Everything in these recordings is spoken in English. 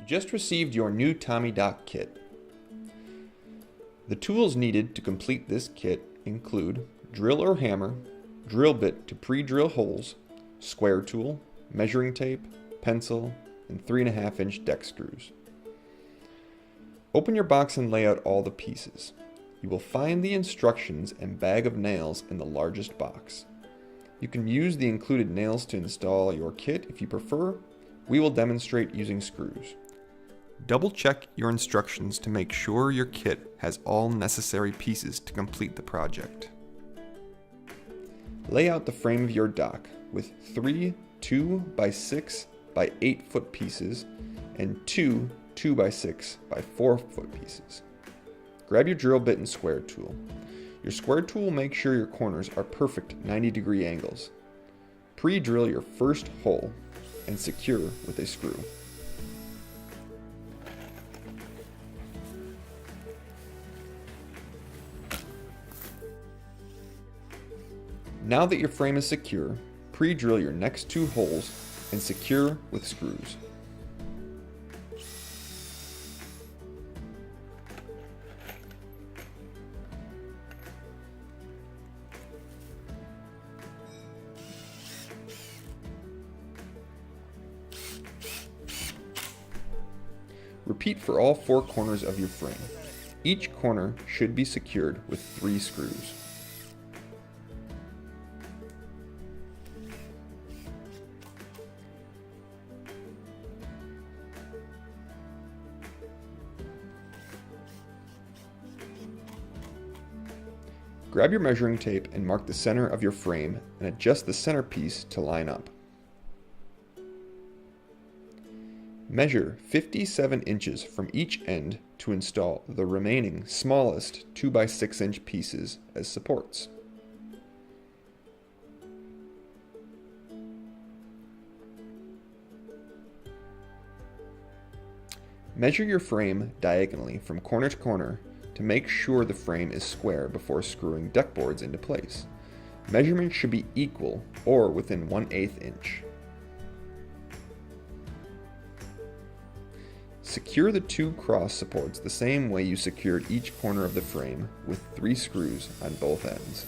Just received your new Tommy Dock kit. The tools needed to complete this kit include drill or hammer, drill bit to pre-drill holes, square tool, measuring tape, pencil, and 3.5-inch deck screws. Open your box and lay out all the pieces. You will find the instructions and bag of nails in the largest box. You can use the included nails to install your kit if you prefer. We will demonstrate using screws. Double check your instructions to make sure your kit has all necessary pieces to complete the project. Lay out the frame of your dock with 3 2x6 by 8 foot pieces and 2 2x6 by 4 foot pieces. Grab your drill bit and square tool. Your square tool will make sure your corners are perfect 90-degree angles. Pre-drill your first hole and secure with a screw. Now that your frame is secure, pre-drill your next 2 holes and secure with screws. Repeat for all 4 corners of your frame. Each corner should be secured with 3 screws. Grab your measuring tape and mark the center of your frame and adjust the centerpiece to line up. Measure 57 inches from each end to install the remaining smallest 2x6-inch pieces as supports. Measure your frame diagonally from corner to corner to make sure the frame is square before screwing deck boards into place. Measurements should be equal or within 1/8 inch. Secure the 2 cross supports the same way you secured each corner of the frame with 3 screws on both ends.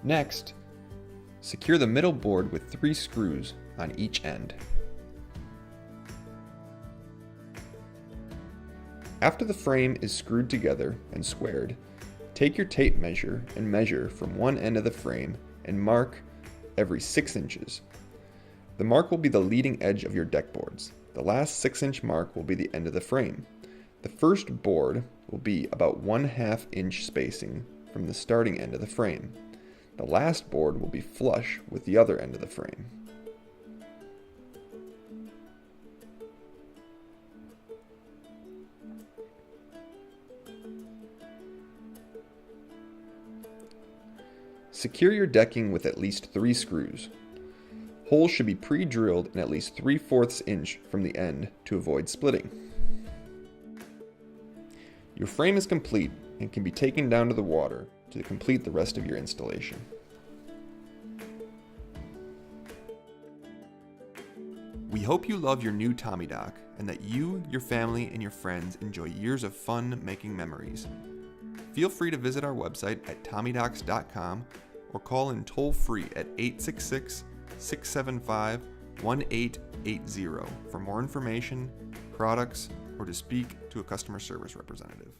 Next, secure the middle board with 3 screws on each end. After the frame is screwed together and squared, take your tape measure and measure from one end of the frame and mark every 6 inches. The mark will be the leading edge of your deck boards. The last 6-inch mark will be the end of the frame. The first board will be about 1/2 inch spacing from the starting end of the frame. The last board will be flush with the other end of the frame. Secure your decking with at least 3 screws. Holes should be pre-drilled in at least 3/4 inch from the end to avoid splitting. Your frame is complete and can be taken down to the water to complete the rest of your installation. We hope you love your new Tommy Dock and that you, your family, and your friends enjoy years of fun making memories. Feel free to visit our website at tommydocks.com or call in toll-free at 866-675-1880 for more information, products, or to speak to a customer service representative.